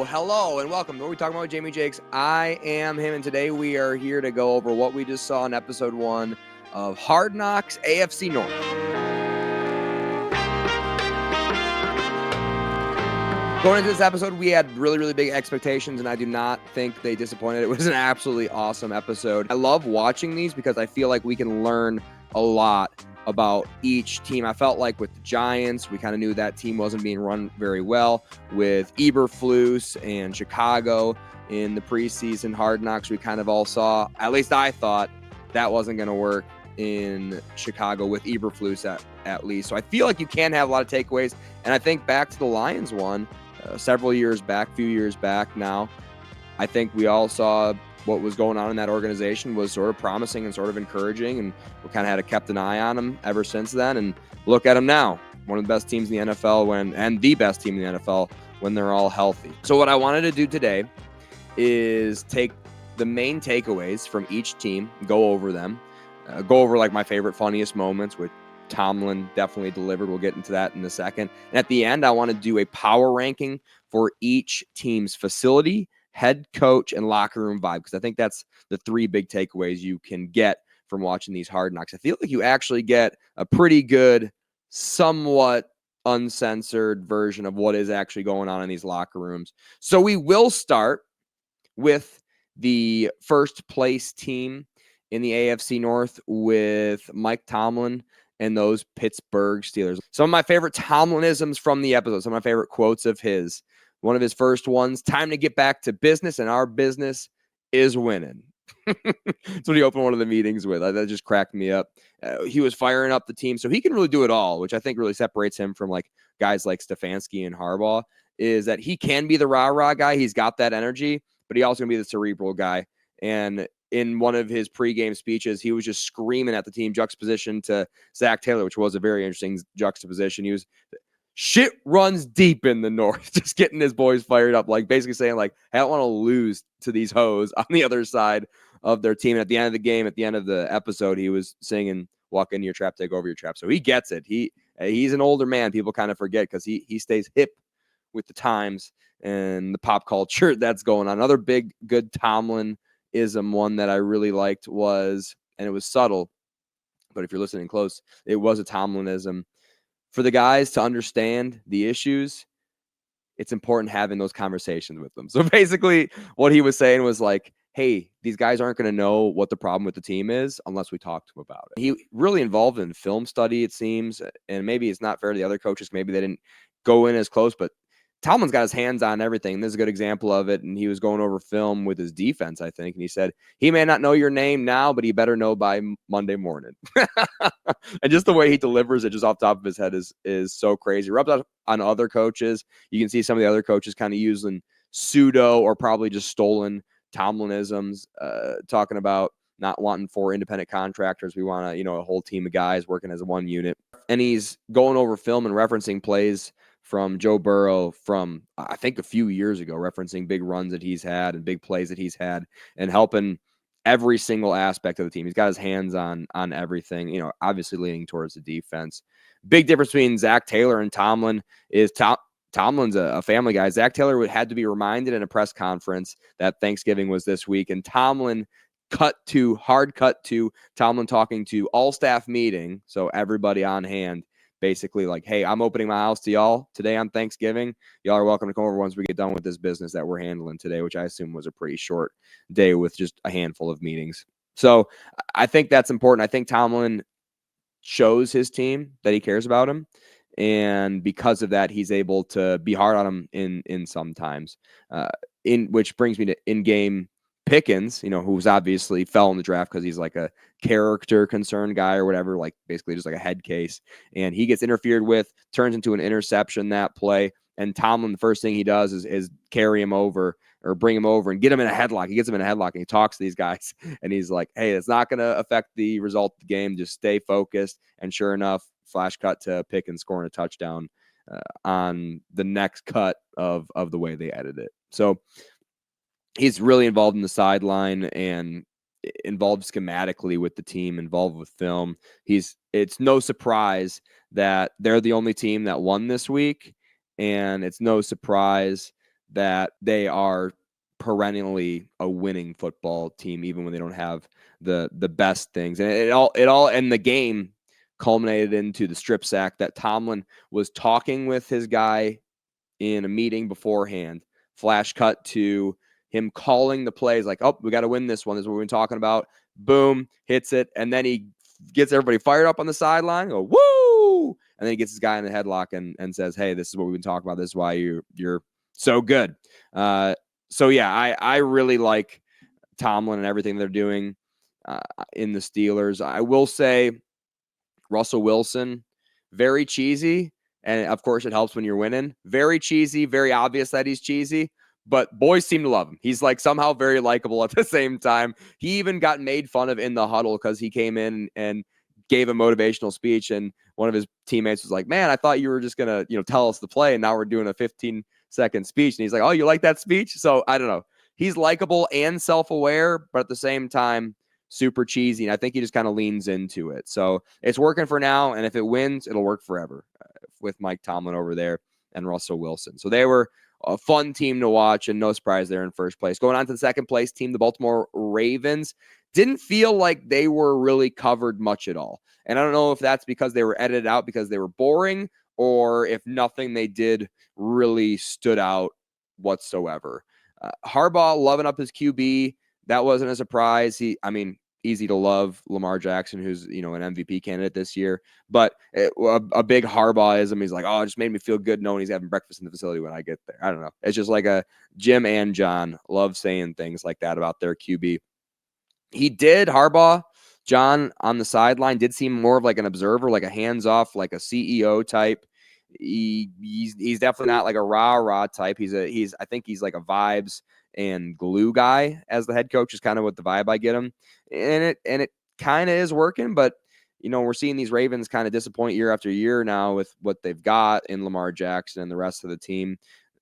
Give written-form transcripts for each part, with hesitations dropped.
hello, and welcome to What We Talking About with Jamie Jakes. I am him, and today we are here to go over what we just saw in episode 1 of Hard Knocks AFC North. Going into this episode, we had really big expectations, and I do not think they disappointed. It was an absolutely awesome episode. I love watching these because I feel like we can learn a lot about each team. I felt like with the Giants, we kind of knew that team wasn't being run very well. With Eberflus and Chicago in the preseason Hard Knocks, we kind of all saw, at least I thought, that wasn't going to work in Chicago with Eberflus at least. So I feel like you can have a lot of takeaways. And I think back to the Lions one, few years back now, I think we all saw what was going on in that organization was sort of promising and sort of encouraging, and we kind of kept an eye on them ever since then. And look at them now, one of the best teams in the NFL and the best team in the NFL when they're all healthy. So what I wanted to do today is take the main takeaways from each team, go over them, go over like my favorite, funniest moments, which Tomlin definitely delivered. We'll get into that in a second. And at the end, I want to do a power ranking for each team's facility, head coach, and locker room vibe, because I think that's the three big takeaways you can get from watching these Hard Knocks. I feel like you actually get a pretty good, somewhat uncensored version of what is actually going on in these locker rooms. So we will start with the first place team in the AFC North with Mike Tomlin and those Pittsburgh Steelers. Some of my favorite Tomlinisms from the episode, some of my favorite quotes of his. One of his first ones, time to get back to business, and our business is winning. That's what he opened one of the meetings with. That just cracked me up. He was firing up the team, so he can really do it all, which I think really separates him from like guys like Stefanski and Harbaugh, is that he can be the rah-rah guy. He's got that energy, but he also can be the cerebral guy. And in one of his pregame speeches, he was just screaming at the team, juxtaposition to Zach Taylor, which was a very interesting juxtaposition. He was, shit runs deep in the North, just getting his boys fired up, like basically saying like, hey, I don't want to lose to these hoes on the other side of their team. And at the end of the game, at the end of the episode, he was singing, walk into your trap, take over your trap. So he gets it. He's an older man. People kind of forget because he stays hip with the times and the pop culture that's going on. Another big, good Tomlin-ism one that I really liked was, and it was subtle, but if you're listening close, it was a Tomlinism. For the guys to understand the issues, it's important having those conversations with them. So basically what he was saying was like, hey, these guys aren't going to know what the problem with the team is unless we talk to them about it. He really involved in film study, it seems, and maybe it's not fair to the other coaches. Maybe they didn't go in as close, but Tomlin's got his hands on everything. This is a good example of it. And he was going over film with his defense, I think. And he said, he may not know your name now, but he better know by Monday morning. And just the way he delivers it just off the top of his head is so crazy. Rubs out on other coaches. You can see some of the other coaches kind of using pseudo or probably just stolen Tomlinisms, talking about not wanting 4 independent contractors. We want a whole team of guys working as one unit. And he's going over film and referencing plays from Joe Burrow from, I think, a few years ago, referencing big runs that he's had and big plays that he's had and helping every single aspect of the team. He's got his hands on everything, obviously leaning towards the defense. Big difference between Zach Taylor and Tomlin is Tomlin's a family guy. Zach Taylor had to be reminded in a press conference that Thanksgiving was this week, and Tomlin hard cut to Tomlin talking to all staff meeting, so everybody on hand, basically like, hey, I'm opening my house to y'all today on Thanksgiving. Y'all are welcome to come over once we get done with this business that we're handling today, which I assume was a pretty short day with just a handful of meetings. So I think that's important. I think Tomlin shows his team that he cares about him. And because of that, he's able to be hard on him in sometimes. Which brings me to in-game Pickens, who's obviously fell in the draft because he's like a character concern guy or whatever, like basically just like a head case. And he gets interfered with, turns into an interception that play. And Tomlin, the first thing he does is carry him over or bring him over and get him in a headlock. He gets him in a headlock and he talks to these guys and he's like, hey, it's not going to affect the result of the game. Just stay focused. And sure enough, flash cut to Pickens scoring a touchdown on the next cut of the way they edited it. So he's really involved in the sideline and involved schematically with the team, involved with film. It's no surprise that they're the only team that won this week, and it's no surprise that they are perennially a winning football team, even when they don't have the best things. And it all in the game culminated into the strip sack that Tomlin was talking with his guy in a meeting beforehand. Flash cut to him calling the plays like, oh, we got to win this one. This is what we've been talking about. Boom, hits it. And then he gets everybody fired up on the sideline. Go, woo! And then he gets his guy in the headlock and says, hey, this is what we've been talking about. This is why you're so good. So, yeah, I really like Tomlin and everything they're doing in the Steelers. I will say Russell Wilson, very cheesy. And of course, it helps when you're winning. Very cheesy, very obvious that he's cheesy, but boys seem to love him. He's like somehow very likable at the same time. He even got made fun of in the huddle because he came in and gave a motivational speech. And one of his teammates was like, man, I thought you were just going to, tell us the play. And now we're doing a 15-second speech. And he's like, oh, you like that speech? So I don't know. He's likable and self-aware, but at the same time, super cheesy. And I think he just kind of leans into it. So it's working for now. And if it wins, it'll work forever with Mike Tomlin over there and Russell Wilson. So they were a fun team to watch, and no surprise they're in first place. Going on to the second place team, the Baltimore Ravens. Didn't feel like they were really covered much at all. And I don't know if that's because they were edited out because they were boring, or if nothing they did really stood out whatsoever. Harbaugh loving up his QB. That wasn't a surprise. Easy to love Lamar Jackson, who's, an MVP candidate this year. But a big Harbaughism. He's like, oh, it just made me feel good knowing he's having breakfast in the facility when I get there. I don't know. It's just like a Jim and John love saying things like that about their QB. Harbaugh, John, on the sideline, did seem more of like an observer, like a hands-off, like a CEO type. He's definitely not like a rah-rah type. I think he's like a vibes and glue guy as the head coach is kind of what the vibe I get him. And it kind of is working, but we're seeing these Ravens kind of disappoint year after year now with what they've got in Lamar Jackson and the rest of the team.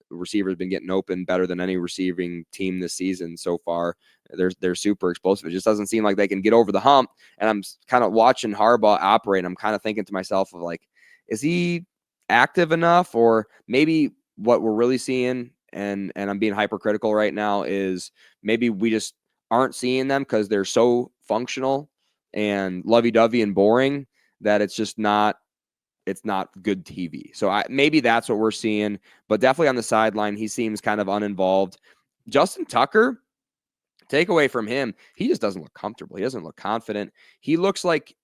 Receivers been getting open better than any receiving team this season so far. They're super explosive. It just doesn't seem like they can get over the hump. And I'm kind of watching Harbaugh operate. And I'm kind of thinking to myself of like, is he active enough? Or maybe what we're really seeing, and I'm being hypercritical right now, is maybe we just aren't seeing them because they're so functional and lovey-dovey and boring that it's not good TV. So maybe that's what we're seeing, but definitely on the sideline, he seems kind of uninvolved. Justin Tucker, take away from him, he just doesn't look comfortable. He doesn't look confident. He looks like,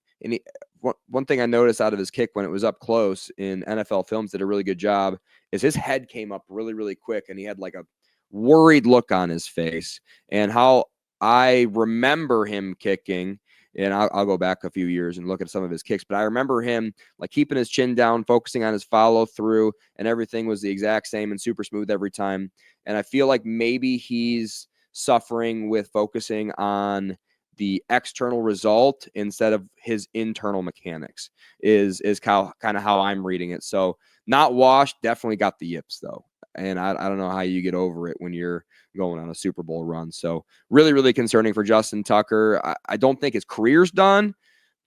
one thing I noticed out of his kick when it was up close in NFL films, did a really good job, is his head came up really, really quick, and he had like a worried look on his face. And how I remember him kicking, and I'll go back a few years and look at some of his kicks, but I remember him like keeping his chin down, focusing on his follow through, and everything was the exact same and super smooth every time. And I feel like maybe he's suffering with focusing on the external result instead of his internal mechanics is kind of how I'm reading it. So not washed, definitely got the yips though. And I don't know how you get over it when you're going on a Super Bowl run. So really, really concerning for Justin Tucker. I don't think his career's done,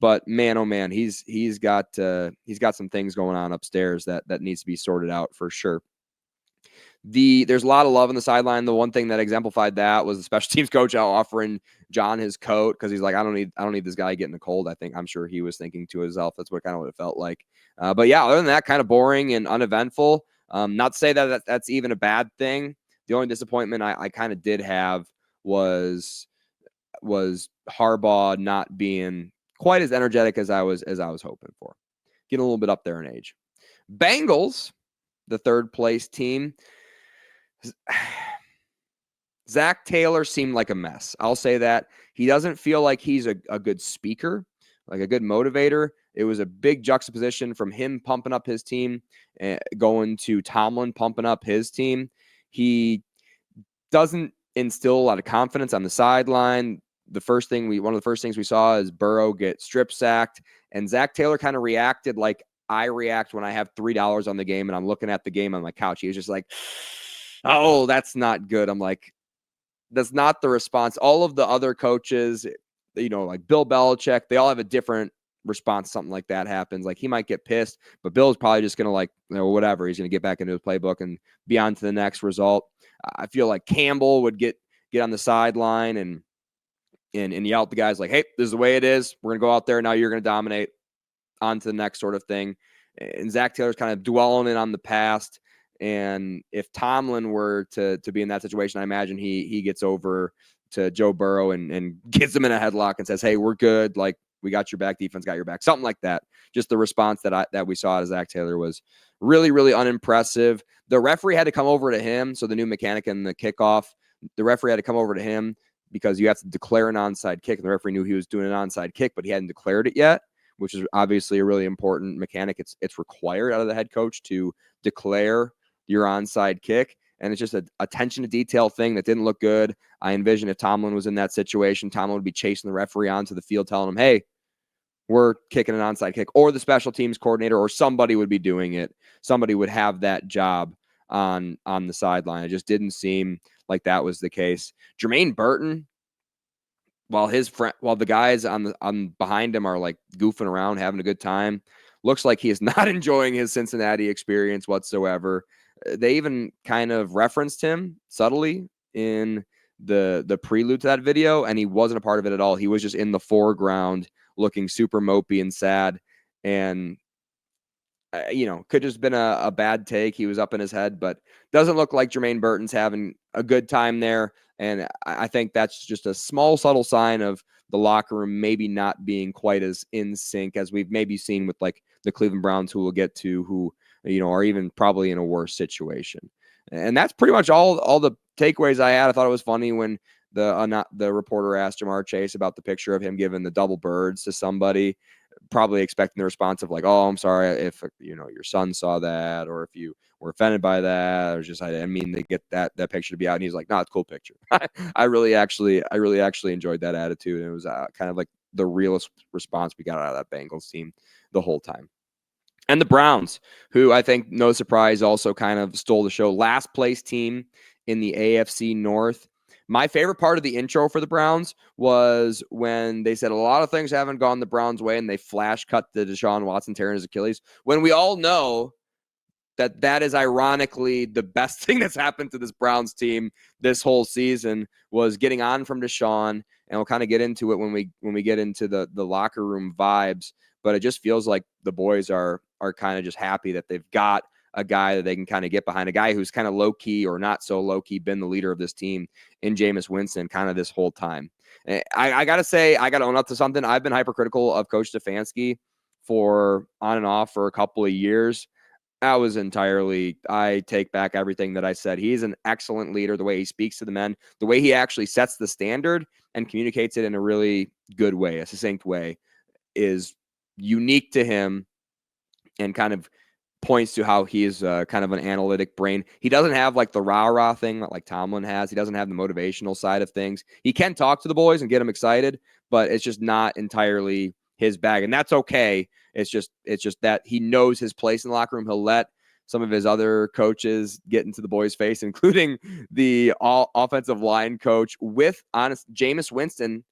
but man, oh man, he's got some things going on upstairs that needs to be sorted out for sure. There's a lot of love on the sideline. The one thing that exemplified that was the special teams coach out offering John his coat because he's like, I don't need this guy getting a cold. I'm sure he was thinking to himself. That's what it felt like. But yeah, other than that, kind of boring and uneventful. Not to say that's even a bad thing. The only disappointment I kind of did have was Harbaugh not being quite as energetic as I was hoping for. Getting a little bit up there in age. Bengals, the third place team. Zach Taylor seemed like a mess. I'll say that. He doesn't feel like he's a good speaker, like a good motivator. It was a big juxtaposition from him pumping up his team going to Tomlin pumping up his team. He doesn't instill a lot of confidence on the sideline. One of the first things we saw is Burrow get strip sacked, and Zach Taylor kind of reacted like I react when I have $3 on the game and I'm looking at the game on my couch. He was just like, oh, that's not good. I'm like, that's not the response. All of the other coaches, like Bill Belichick, they all have a different response to something like that happens. Like, he might get pissed, but Bill's probably just going to, like, whatever. He's going to get back into his playbook and be on to the next result. I feel like Campbell would get on the sideline and yell at the guys like, hey, this is the way it is. We're going to go out there. Now you're going to dominate. On to the next sort of thing. And Zach Taylor's kind of dwelling in on the past. And if Tomlin were to be in that situation, I imagine he gets over to Joe Burrow and gets him in a headlock and says, hey, we're good. Like, we got your back. Defense got your back. Something like that. Just the response that we saw out of Zach Taylor was really, really unimpressive. The referee had to come over to him. So the new mechanic in the kickoff, the referee had to come over to him because you have to declare an onside kick. And the referee knew he was doing an onside kick, but he hadn't declared it yet, which is obviously a really important mechanic. It's required out of the head coach to declare your onside kick. And it's just a attention to detail thing that didn't look good. I envision if Tomlin was in that situation, Tomlin would be chasing the referee onto the field, telling him, hey, we're kicking an onside kick, or the special teams coordinator or somebody would be doing it. Somebody would have that job on the sideline. It just didn't seem like that was the case. Jermaine Burton, while the guys on behind him are like goofing around, having a good time, looks like he is not enjoying his Cincinnati experience whatsoever. They even kind of referenced him subtly in the prelude to that video, and he wasn't a part of it at all. He was just in the foreground looking super mopey and sad, and could just been a bad take. He was up in his head, but doesn't look like Jermaine Burton's having a good time there. And I think that's just a small, subtle sign of the locker room maybe not being quite as in sync as we've maybe seen with like the Cleveland Browns, who we'll get to, who, are even probably in a worse situation. And that's pretty much all the takeaways I had. I thought it was funny when the reporter asked Jamar Chase about the picture of him giving the double birds to somebody, probably expecting the response of like, oh, I'm sorry if your son saw that, or if you were offended by that, or just I mean they get that picture to be out. And he's like, no, it's a cool picture. I really actually enjoyed that attitude, and it was kind of like the realest response we got out of that Bengals team the whole time. And the Browns, who I think, no surprise, also kind of stole the show. Last place team in the AFC North. My favorite part of the intro for the Browns was when they said a lot of things haven't gone the Browns' way, and they flash cut the Deshaun Watson tearing his Achilles, when we all know that is ironically the best thing that's happened to this Browns team this whole season, was getting on from Deshaun. And we'll kind of get into it when we get into the locker room vibes. But it just feels like the boys are kind of just happy that they've got a guy that they can kind of get behind, a guy who's kind of low-key or not so low-key been the leader of this team in Jameis Winston kind of this whole time. I got to say, I got to own up to something. I've been hypercritical of Coach Stefanski for on and off for a couple of years. I take back everything that I said. He's an excellent leader, the way he speaks to the men, the way he actually sets the standard and communicates it in a really good way, a succinct way, is unique to him and kind of points to how he is kind of an analytic brain. He doesn't have like the rah-rah thing that like Tomlin has. He doesn't have the motivational side of things. He can talk to the boys and get them excited, but it's just not entirely his bag. And that's okay. It's just that he knows his place in the locker room. He'll let some of his other coaches get into the boys' face, including the offensive line coach with Jameis Winston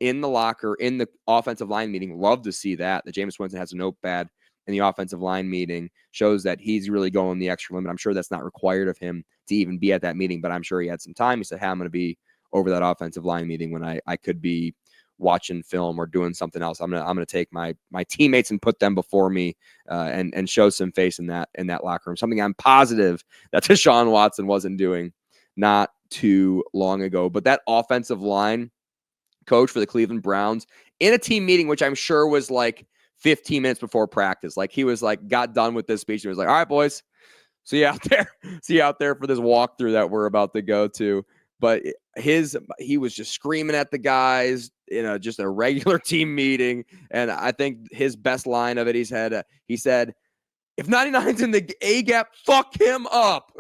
in the locker, in the offensive line meeting. Love to see that Jameis Winston has a notepad in the offensive line meeting, shows that he's really going the extra limit. I'm sure that's not required of him to even be at that meeting, but I'm sure he had some time. He said, hey, I'm going to be over that offensive line meeting when I could be watching film or doing something else. I'm going to take my teammates and put them before me and show some face in that locker room. Something I'm positive that Deshaun Watson wasn't doing not too long ago. But that offensive line coach for the Cleveland Browns in a team meeting, which I'm sure was like 15 minutes before practice. Like he was like, got done with this speech. He was like, all right, boys, see you out there. See you out there for this walkthrough that we're about to go to. But he was just screaming at the guys in just a regular team meeting. And I think his best line of it, he said, if 99's in the A gap, fuck him up.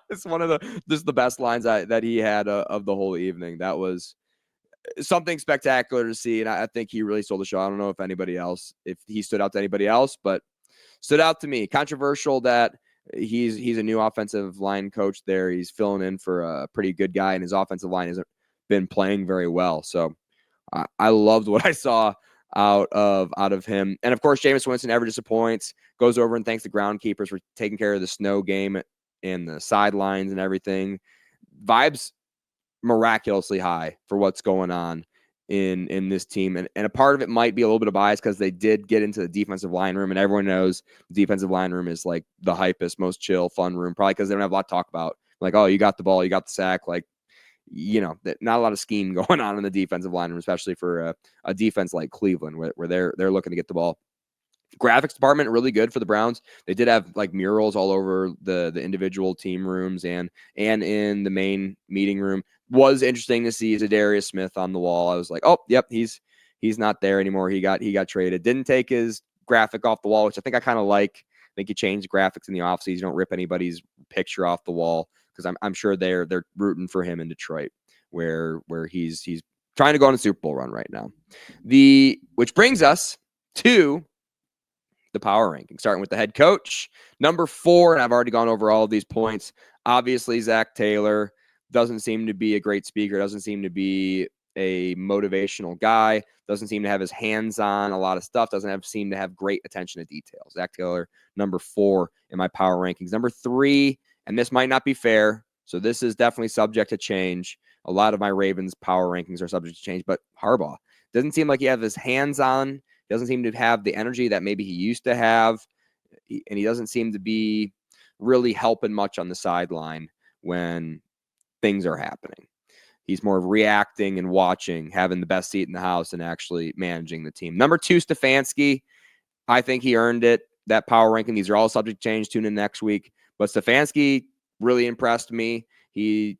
It's one of the best lines that he had of the whole evening. That was something spectacular to see, and I think he really stole the show. I don't know if he stood out to anybody else, but stood out to me. Controversial that he's a new offensive line coach there. He's filling in for a pretty good guy, and his offensive line hasn't been playing very well. So I loved what I saw out of him. And of course, Jameis Winston never disappoints, goes over and thanks the groundkeepers for taking care of the snow game and the sidelines and everything. Vibes miraculously high for what's going on in this team. And a part of it might be a little bit of bias because they did get into the defensive line room, and everyone knows the defensive line room is like the hypest, most chill, fun room, probably because they don't have a lot to talk about. Like, oh, you got the ball, you got the sack. Like, not a lot of scheme going on in the defensive line room, especially for a defense like Cleveland, where they're looking to get the ball. Graphics department really good for the Browns. They did have like murals all over the individual team rooms and in the main meeting room. Was interesting to see Zadarius Smith on the wall. I was like, oh, yep, he's not there anymore. He got traded. Didn't take his graphic off the wall, which I think I kind of like. I think you change graphics in the offseason. You don't rip anybody's picture off the wall because I'm sure they're rooting for him in Detroit, where he's trying to go on a Super Bowl run right now. Which brings us to the power ranking, starting with the head coach. Number 4, and I've already gone over all of these points. Obviously, Zach Taylor doesn't seem to be a great speaker, doesn't seem to be a motivational guy, doesn't seem to have his hands on a lot of stuff, doesn't seem to have great attention to detail. Zach Taylor, number 4 in my power rankings. Number 3, and this might not be fair, so this is definitely subject to change. A lot of my Ravens power rankings are subject to change, but Harbaugh doesn't seem like he has his hands on. Doesn't seem to have the energy that maybe he used to have. And he doesn't seem to be really helping much on the sideline when things are happening. He's more of reacting and watching, having the best seat in the house and actually managing the team. Number 2, Stefanski. I think he earned it. That power ranking. These are all subject to change. Tune in next week. But Stefanski really impressed me. He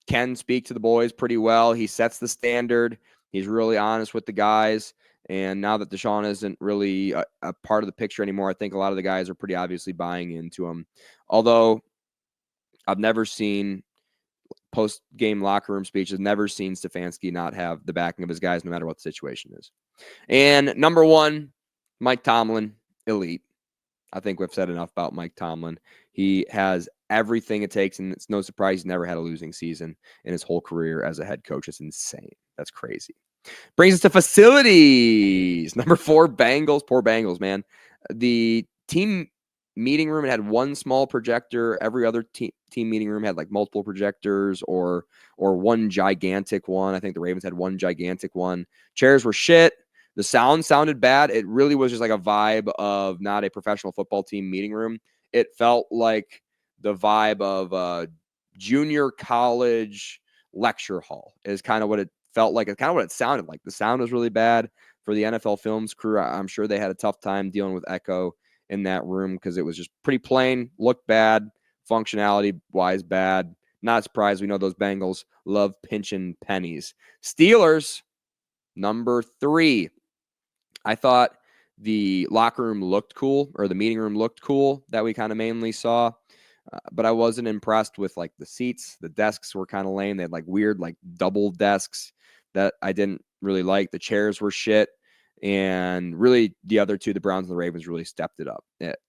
can speak to the boys pretty well. He sets the standard. He's really honest with the guys. And now that Deshaun isn't really a part of the picture anymore, I think a lot of the guys are pretty obviously buying into him. Although I've never seen post-game locker room speeches, never seen Stefanski not have the backing of his guys no matter what the situation is. And number 1, Mike Tomlin, elite. I think we've said enough about Mike Tomlin. He has everything it takes, and it's no surprise he's never had a losing season in his whole career as a head coach. It's insane. That's crazy. Brings us to facilities. Number 4, Bengals. Poor Bengals, man. The team meeting room had one small projector. Every other team meeting room had like multiple projectors or one gigantic one. I think the Ravens had one gigantic one. Chairs were shit. The sound sounded bad. It really was just like a vibe of not a professional football team meeting room. It felt like the vibe of a junior college lecture hall is kind of what it felt like. It's kind of what it sounded like. The sound was really bad for the NFL Films crew. I'm sure they had a tough time dealing with echo in that room because it was just pretty plain, looked bad, functionality-wise bad. Not surprised. We know those Bengals love pinching pennies. Steelers, number 3. I thought the locker room looked cool, or the meeting room looked cool that we kind of mainly saw. But I wasn't impressed with like the seats. The desks were kind of lame. They had like weird, like double desks that I didn't really like. The chairs were shit. And really the other two, the Browns and the Ravens, really stepped it up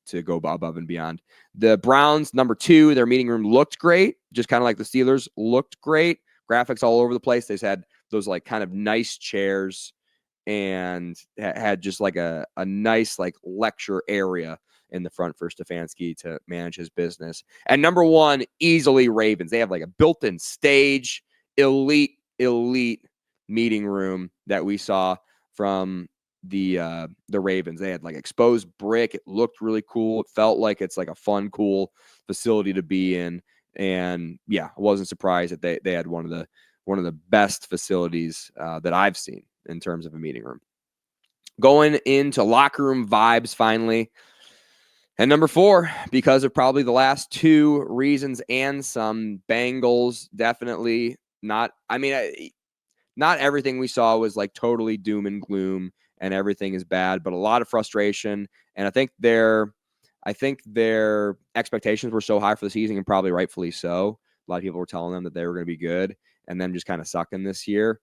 to go above and beyond. The Browns, number 2, their meeting room looked great. Just kind of like the Steelers looked great. Graphics all over the place. They had those like kind of nice chairs and had just like a nice like lecture area in the front for Stefanski to manage his business. And number 1, easily Ravens. They have like a built-in stage, elite meeting room that we saw from the Ravens. They had like exposed brick. It looked really cool. It felt like it's like a fun, cool facility to be in. And yeah, I wasn't surprised that they had one of the best facilities that I've seen in terms of a meeting room. Going into locker room vibes finally. And number 4, because of probably the last 2 reasons and some, Bengals definitely not. I mean, not everything we saw was like totally doom and gloom and everything is bad, but a lot of frustration. And I think their expectations were so high for the season, and probably rightfully so. A lot of people were telling them that they were going to be good, and them just kind of sucking this year.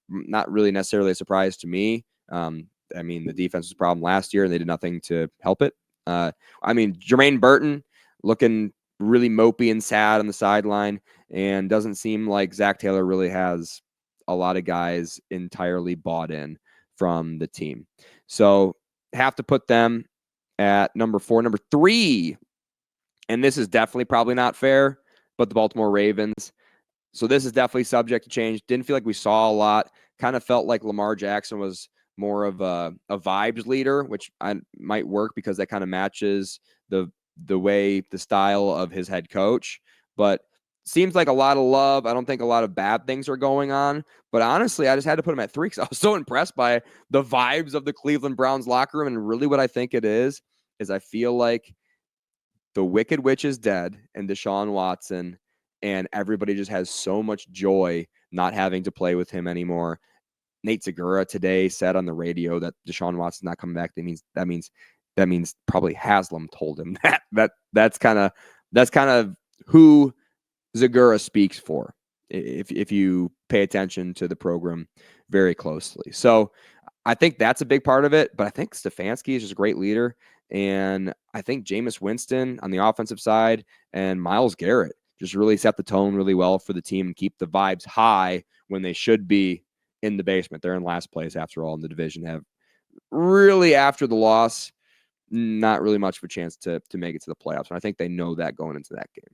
Not really necessarily a surprise to me. I mean, the defense was a problem last year, and they did nothing to help it. I mean, Jermaine Burton looking really mopey and sad on the sideline, and doesn't seem like Zach Taylor really has a lot of guys entirely bought in from the team. So have to put them at number 4. Number 3, and this is definitely probably not fair, but the Baltimore Ravens. So this is definitely subject to change. Didn't feel like we saw a lot. Kind of felt like Lamar Jackson was more of a vibes leader, which might work because that kind of matches the style of his head coach. But seems like a lot of love. I don't think a lot of bad things are going on. But honestly, I just had to put him at 3 because I was so impressed by the vibes of the Cleveland Browns locker room. And really what I think it is I feel like the Wicked Witch is dead and Deshaun Watson, and everybody just has so much joy not having to play with him anymore. Nate Segura today said on the radio that Deshaun Watson's not coming back. That means probably Haslam told him that. That's kind of who Segura speaks for, if you pay attention to the program very closely. So I think that's a big part of it, but I think Stefanski is just a great leader. And I think Jameis Winston on the offensive side and Myles Garrett just really set the tone really well for the team and keep the vibes high when they should be in the basement. They're in last place after all in the division, have really, after the loss, not really much of a chance to make it to the playoffs. And I think they know that going into that game.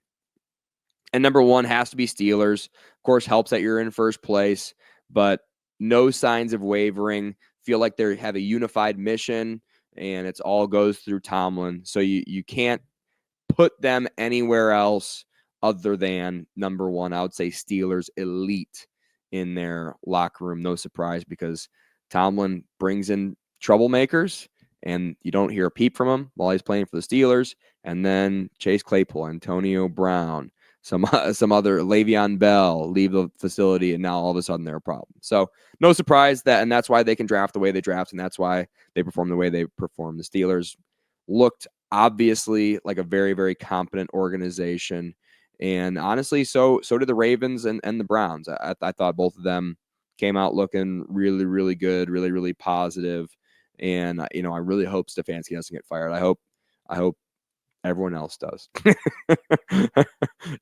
And number 1 has to be Steelers. Of course, helps that you're in first place, but no signs of wavering. Feel like they have a unified mission, and it's all goes through Tomlin. So you can't put them anywhere else other than number 1. I would say Steelers elite in their locker room. No surprise, because Tomlin brings in troublemakers, and you don't hear a peep from him while he's playing for the Steelers. And then Chase Claypool, Antonio Brown, some other Le'Veon Bell leave the facility, and now all of a sudden they're a problem. So no surprise and that's why they can draft the way they draft, and that's why they perform the way they perform. The Steelers looked obviously like a very, very competent organization, and honestly, so did the Ravens and the Browns. I thought both of them came out looking really, really good, really, really positive, and I really hope Stefanski doesn't get fired. I hope everyone else does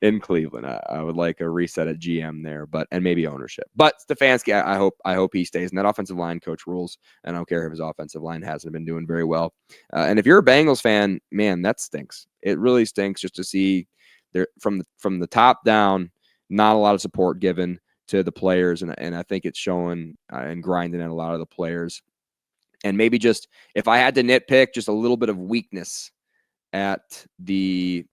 in Cleveland. I would like a reset at GM there, and maybe ownership. But Stefanski, I hope he stays. And that offensive line coach rules. And I don't care if his offensive line hasn't been doing very well. And if you're a Bengals fan, man, that stinks. It really stinks just to see there from the top down, not a lot of support given to the players, and I think it's showing and grinding at a lot of the players. And maybe just if I had to nitpick, just a little bit of weakness at the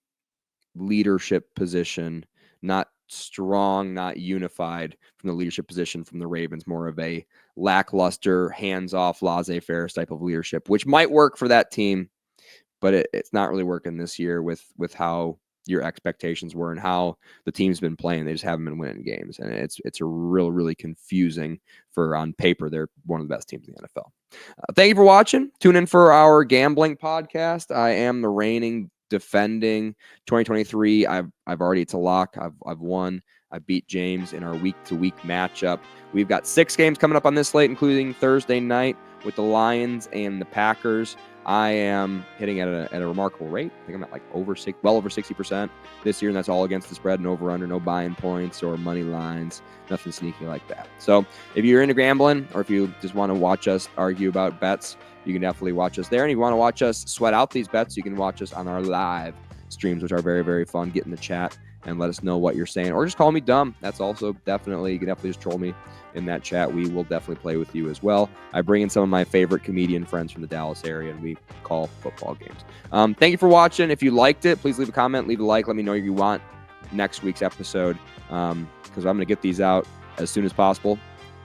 leadership position, not strong, not unified from the leadership position from the Ravens, more of a lackluster, hands-off, laissez-faire type of leadership, which might work for that team, but it's not really working this year with how your expectations were and how the team's been playing. They just haven't been winning games, and it's a really confusing. For on paper, they're one of the best teams in the NFL. Thank you for watching. Tune in for our gambling podcast. I am the reigning, defending 2023. I've already, it's a lock. I've won. I beat James in our week-to-week matchup. We've got 6 games coming up on this slate, including Thursday night with the Lions and the Packers. I am hitting at a remarkable rate. I think I'm at like well over 60% this year, and that's all against the spread, no over-under, no buying points or money lines, nothing sneaky like that. So if you're into gambling, or if you just want to watch us argue about bets, you can definitely watch us there. And if you want to watch us sweat out these bets, you can watch us on our live streams, which are very, very fun. Get in the chat and let us know what you're saying, or just call me dumb. That's also definitely, you can definitely just troll me in that chat. We will definitely play with you as well. I bring in some of my favorite comedian friends from the Dallas area, and we call football games. Thank you for watching. If you liked it, please leave a comment, leave a like. Let me know if you want next week's episode, because I'm going to get these out as soon as possible,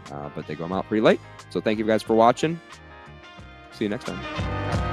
but they go out pretty late. So thank you guys for watching. See you next time.